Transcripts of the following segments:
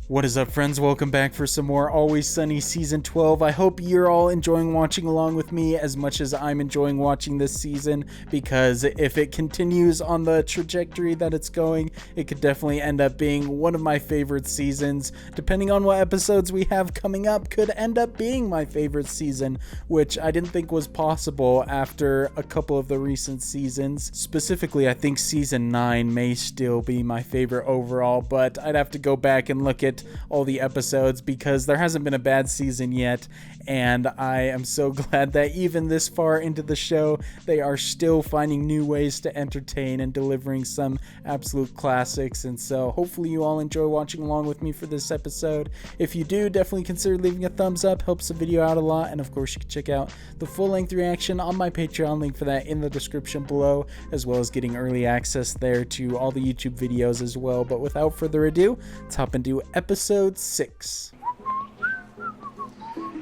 What is up, friends? Welcome back for some more Always Sunny Season 12. I hope you're all enjoying watching along with me as much as I'm enjoying watching this season, because if it continues on the trajectory that it's going, it could definitely end up being one of my favorite seasons. Depending on what episodes we have coming up, could end up being my favorite season, which I didn't think was possible after a couple of the recent seasons. Specifically, I think Season 9 may still be my favorite overall, but I'd have to go back and look at all the episodes because there hasn't been a bad season yet, and I am so glad that even this far into the show they are still finding new ways to entertain and delivering some absolute classics. And so hopefully you all enjoy watching along with me for this episode. If you do, definitely consider leaving a thumbs up, helps the video out a lot. And of course you can check out the full-length reaction on my Patreon, link for that in the description below, as well as getting early access there to all the YouTube videos as well. But without further ado, let's hop into episode 6.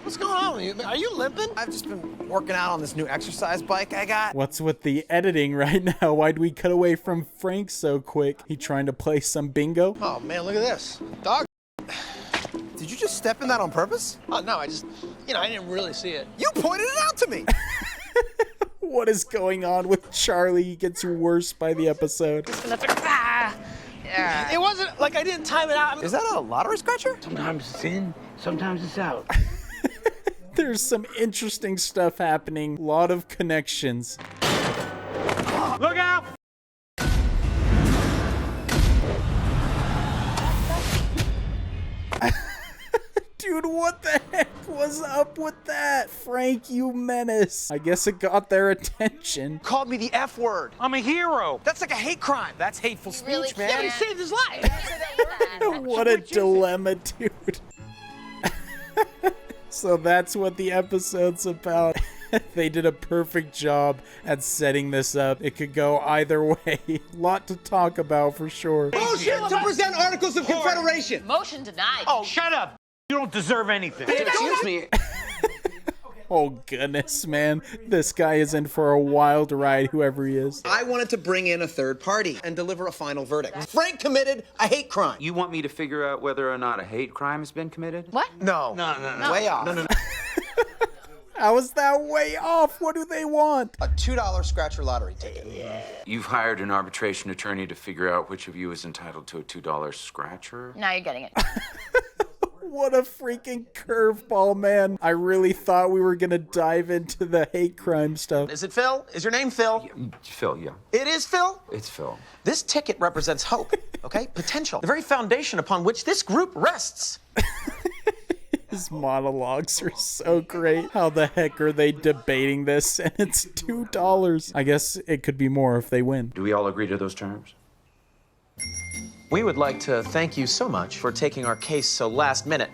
What's going on with you? Are you limping? I've just been working out on this new exercise bike I got. What's with the editing right now? Why'd we cut away from Frank so quick? He trying to play some bingo? Oh man, look at this. Dog. Did you just step in that on purpose? Oh no, I just, I didn't really see it. You pointed it out to me. What is going on with Charlie? He gets worse by the episode. It wasn't like I didn't time it out. Is that a lottery scratcher? Sometimes it's in, sometimes it's out. There's some interesting stuff happening. A lot of connections. Look out! Dude, what the heck was up with that? Frank, you menace. I guess it got their attention. Called me the F word. I'm a hero. That's like a hate crime. That's hateful speech, really man. Yeah, he saved his life. What a dilemma, dude. So that's what the episode's about. They did a perfect job at setting this up. It could go either way. Lot to talk about for sure. Motion to present Articles of Confederation. Motion denied. Oh, shut up. You don't deserve anything. Excuse me. Oh goodness, man. This guy is in for a wild ride, whoever he is. I wanted to bring in a third party and deliver a final verdict. Frank committed a hate crime. You want me to figure out whether or not a hate crime has been committed? What? No. No. Way off. No. How is that way off? What do they want? A $2 scratcher lottery ticket. You've hired an arbitration attorney to figure out which of you is entitled to a $2 scratcher? Now you're getting it. What a freaking curveball, man. I really thought we were gonna dive into the hate crime stuff. Is it Phil? Is your name Phil? Phil, yeah. It is Phil? It's Phil. This ticket represents hope, okay? Potential. The very foundation upon which this group rests. His monologues are so great. How the heck are they debating this? And it's $2. I guess it could be more if they win. Do we all agree to those terms? We would like to thank you so much for taking our case so last minute.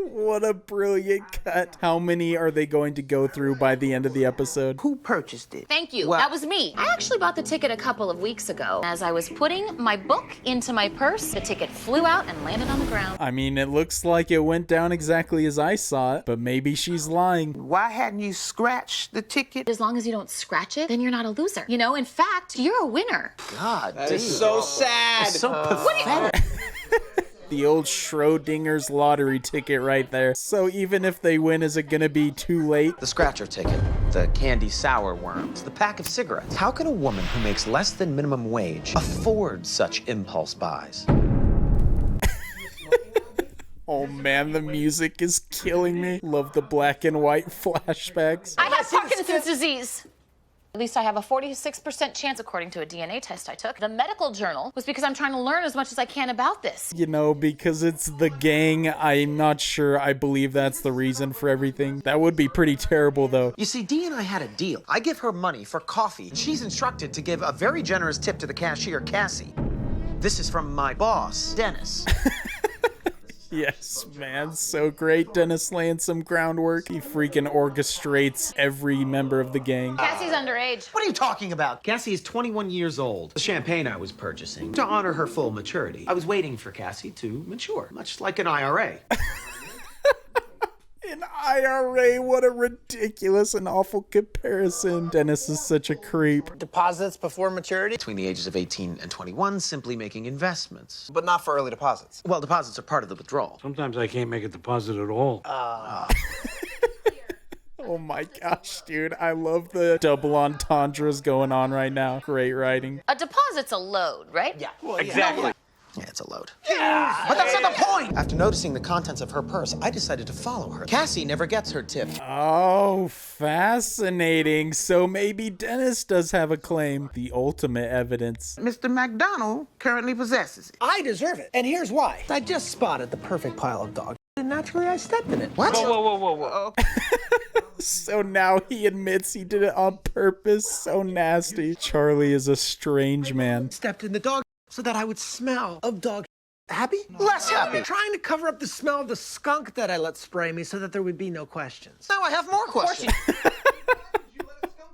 What a brilliant cut. How many are they going to go through by the end of the episode? Who purchased it? Thank you. Well- That was me. I actually bought the ticket a couple of weeks ago. As I was putting my book into my purse, the ticket flew out and landed on the ground. I mean, it looks like it went down exactly as I saw it, but maybe she's lying. Why hadn't you scratched the ticket? As long as you don't scratch it, then you're not a loser. In fact, you're a winner. God, That is so sad. so pathetic. The old Schrodinger's lottery ticket right there. So even if they win, is it gonna be too late? The scratcher ticket, the candy sour worms, the pack of cigarettes. How can a woman who makes less than minimum wage afford such impulse buys? Oh man, the music is killing me. Love the black and white flashbacks. I have Parkinson's disease. At least I have a 46% chance according to a DNA test I took. The medical journal was because I'm trying to learn as much as I can about this. Because it's the gang, I'm not sure I believe that's the reason for everything. That would be pretty terrible though. You see, Dee and I had a deal. I give her money for coffee. She's instructed to give a very generous tip to the cashier, Cassie. This is from my boss, Dennis. Yes, man, so great. Dennis laying some groundwork. He freaking orchestrates every member of the gang. Cassie's underage. What are you talking about? Cassie is 21 years old. The champagne I was purchasing to honor her full maturity. I was waiting for Cassie to mature, much like an IRA. An IRA, what a ridiculous and awful comparison. Dennis is such a creep. Deposits before maturity, Between the ages of 18 and 21, simply making investments. but not for early deposits. Well, deposits are part of the withdrawal. Sometimes I can't make a deposit at all. Oh my gosh, dude. I love the double entendres going on right now. Great writing. A deposit's a load, right? Yeah. Exactly. Yeah, it's a load. Yeah, but that's not the point! After noticing the contents of her purse, I decided to follow her. Cassie never gets her tip. Oh, fascinating. So maybe Dennis does have a claim. The ultimate evidence. Mr. McDonald currently possesses it. I deserve it. And here's why. I just spotted the perfect pile of dog, and naturally I stepped in it. What? Whoa. So now he admits he did it on purpose. So nasty. Charlie is a strange man. Stepped in the dog so that I would smell of dog. Happy? Less happy. Trying to cover up the smell of the skunk that I let spray me so that there would be no questions. Now I have more questions.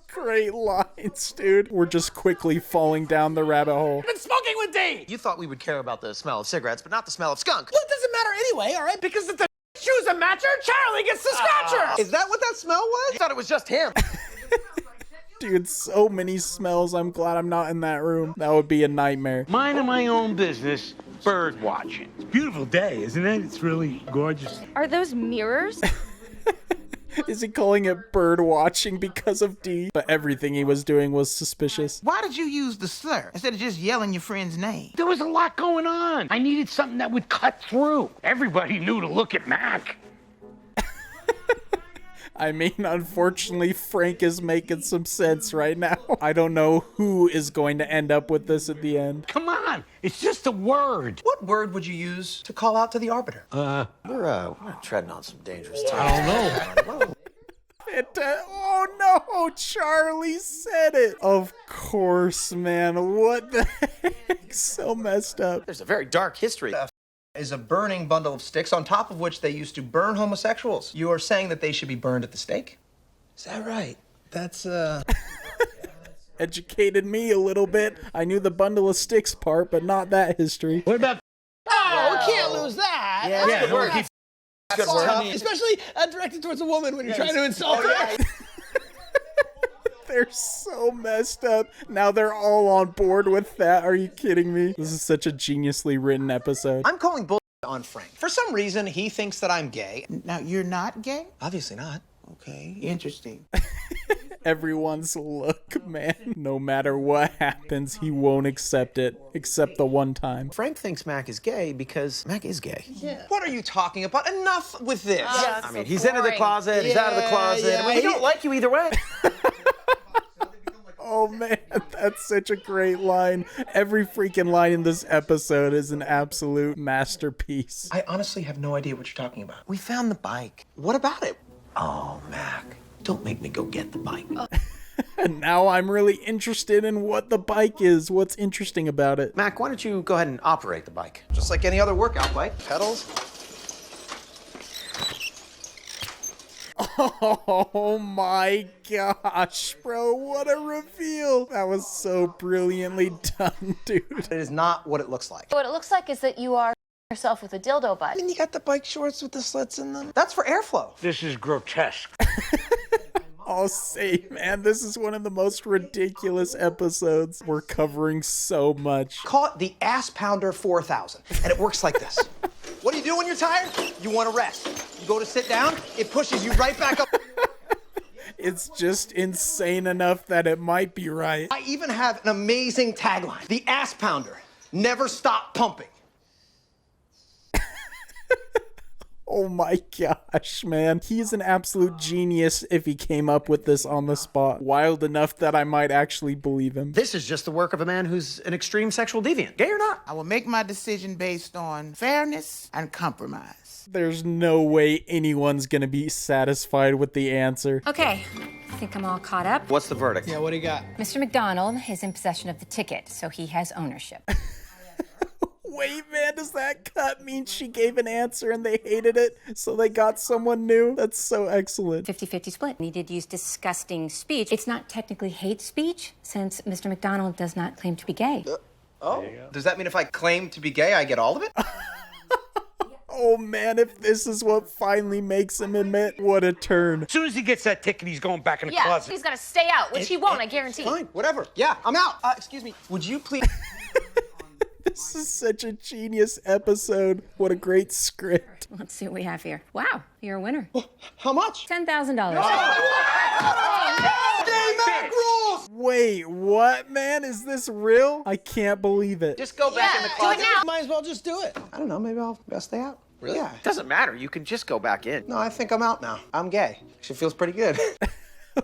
Great lines, dude. We're just quickly falling down the rabbit hole. I've been smoking with D! You thought we would care about the smell of cigarettes, but not the smell of skunk. Well, it doesn't matter anyway, all right? Because if the choose a matcher, Charlie gets the scratcher! Is that what that smell was? I thought it was just him. Dude, so many smells. I'm glad I'm not in that room. That would be a nightmare. Minding my own business, bird watching. It's a beautiful day, isn't it? It's really gorgeous. Are those mirrors? Is he calling it bird watching because of D? But everything he was doing was suspicious. Why did you use the slur instead of just yelling your friend's name? There was a lot going on. I needed something that would cut through. Everybody knew to look at Mac. I mean, unfortunately, Frank is making some sense right now. I don't know who is going to end up with this at the end. Come on, it's just a word. What word would you use to call out to the arbiter? We're treading on some dangerous I don't know. Oh no, Charlie said it. Of course, man. What the heck? So messed up. There's a very dark history. Is a burning bundle of sticks on top of which they used to burn homosexuals. You are saying that they should be burned at the stake? Is that right? That's, Educated me a little bit. I knew the bundle of sticks part, but not that history. What about? Oh, we can't lose that! Yeah, no, keep. That's tough. Especially directed towards a woman when you're trying to insult her. They're so messed up. Now they're all on board with that. Are you kidding me? This is such a geniusly written episode. I'm calling bull on Frank. For some reason, he thinks that I'm gay. Now, you're not gay? Obviously not. Okay, interesting. Everyone's look, man. No matter what happens, he won't accept it. Except the one time. Frank thinks Mac is gay because Mac is gay. Yeah. What are you talking about? Enough with this. I mean, he's into the closet, he's out of the closet. Yeah, We don't like you either way. Oh man, that's such a great line. Every freaking line in this episode is an absolute masterpiece. I honestly have no idea what you're talking about. We found the bike. What about it? Oh, Mac, don't make me go get the bike. And now I'm really interested in what the bike is. What's interesting about it? Mac, why don't you go ahead and operate the bike? Just like any other workout bike. Pedals. Oh my gosh, bro, what a reveal. That was so brilliantly done, dude. It is not what it looks like. What it looks like is that you are yourself with a dildo butt. I mean, you got the bike shorts with the slits in them. That's for airflow. This is grotesque. I'll say, man, this is one of the most ridiculous episodes. We're covering so much. Call it the Ass Pounder 4000, and it works like this. What do you do when you're tired? You want to rest. You go to sit down, it pushes you right back up. It's just insane enough that it might be right. I even have an amazing tagline. The Ass Pounder. Never stop pumping. Oh my gosh, man. He's an absolute genius if he came up with this on the spot. Wild enough that I might actually believe him. This is just the work of a man who's an extreme sexual deviant. Gay or not? I will make my decision based on fairness and compromise. There's no way anyone's gonna be satisfied with the answer. Okay, I think I'm all caught up. What's the verdict? Yeah, what do you got? Mr. McDonald is in possession of the ticket, so he has ownership. Wait, man, does that cut mean she gave an answer and they hated it, so they got someone new? That's so excellent. 50-50 split. He did use disgusting speech. It's not technically hate speech, since Mr. McDonald does not claim to be gay. Oh, does that mean if I claim to be gay, I get all of it? Oh man, if this is what finally makes him admit, what a turn. As soon as he gets that ticket, he's going back in the Yeah, closet. he's gonna stay out, which he won't, I guarantee. Fine, whatever. Yeah, I'm out. Excuse me. Would you please? This is such a genius episode. What a great script. Let's see what we have here. Wow, you're a winner. How much? $10,000. Mac rules. Wait, what, man? Is this real? I can't believe it. Just go back in the Do it closet. now. Might as well just do it. I don't know. Maybe I'll stay out. Really? Yeah. Doesn't matter. You can just go back in. No, I think I'm out now. I'm gay. Actually, feels pretty good.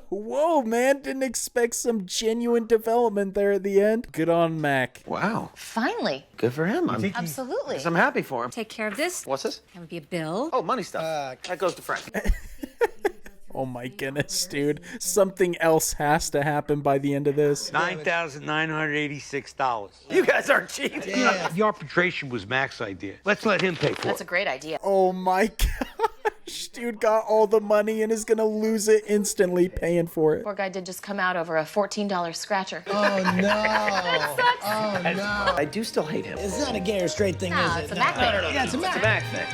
Whoa, man. Didn't expect some genuine development there at the end. Good on Mac. Wow. Finally. Good for him. Absolutely. I'm happy for him. Take care of this. What's this? That would be a bill. Oh, money stuff. That goes to Frank. Oh my goodness, dude. Something else has to happen by the end of this. $9,986. You guys aren't cheap. You know, the arbitration was Mac's idea. Let's let him pay for That's a it. great idea. Oh my gosh. Dude got all the money and is gonna lose it instantly paying for it. Poor guy did just come out over a $14 scratcher. Oh no. Oh no. I do still hate him. It's not a gay or straight thing, No, is it? it's a Mac thing. Yeah, it's a Mac. Back thing.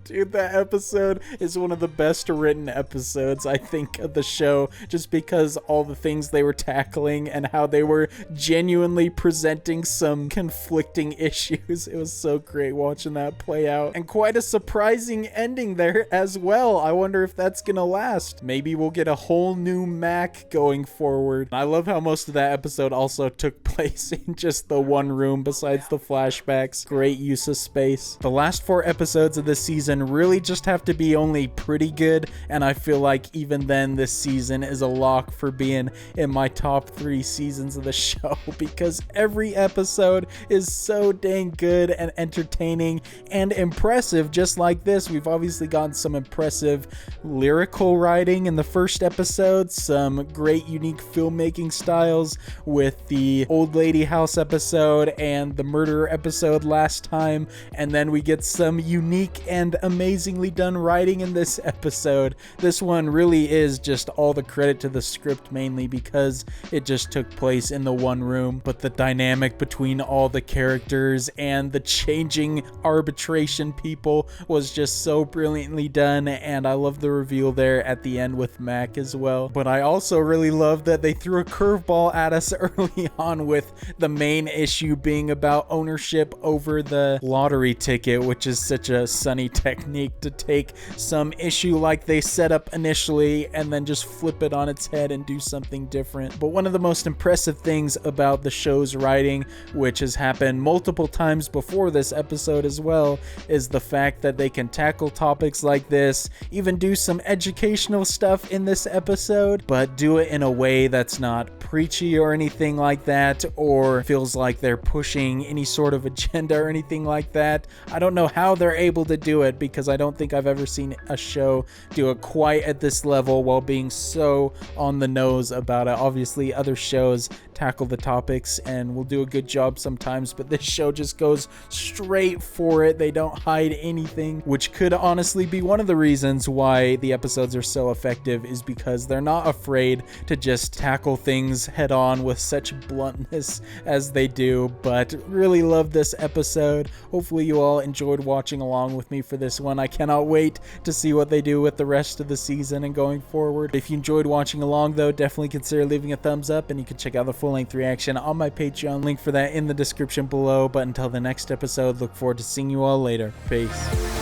Dude, that episode is one of the best written episodes, I think, of the show, just because all the things they were tackling and how they were genuinely presenting some conflicting issues. It was so great watching that play out, and quite a surprising ending there as well. I wonder if that's gonna last. Maybe we'll get a whole new Mac going forward. I love how most of that episode also took place in just the one room besides the flashbacks. Great use of space. The last 4 episodes of this season really just have to be only pretty good, and I feel like even then this season is a lock for being in my top 3 seasons of the show, because every episode is so dang good and entertaining and impressive. Just like this, we've obviously gotten some impressive lyrical writing in the first episode, some great unique filmmaking styles with the old lady house episode and the murder episode last time, and then we get some unique and amazingly done writing in this episode. This one really is just all the credit to the script, mainly because it just took place in the one room, but the dynamic between all the characters and the changing arbitration people was just so brilliantly done, and I love the reveal there at the end with Mac as well. But I also really love that they threw a curveball at us early on with the main issue being about ownership over the lottery ticket, which is such a Sunny technique to take some issue like they set up initially and then just flip it on its head and do something different. But one of the most impressive things about the show's writing, which has happened multiple times before this episode as well, is the fact that they can tackle topics like this, even do some educational stuff in this episode, but do it in a way that's not preachy or anything like that, or feels like they're pushing any sort of agenda or anything like that. I don't know how they're able to do it, because I don't think I've ever seen a show do it quite at this level while being so on the nose about it. Obviously, other shows tackle the topics and will do a good job sometimes, but this show just goes straight for it. They don't hide anything, which could honestly be one of the reasons why the episodes are so effective, is because they're not afraid to just tackle things head on with such bluntness as they do. But really love this episode. Hopefully you all enjoyed watching along with me for this one. I cannot wait to see what they do with the rest of the season and going forward. If you enjoyed watching along though, definitely consider leaving a thumbs up, and you can check out the full-length reaction on my Patreon, link for that in the description below. But until the next episode, look forward to seeing you all later. Peace.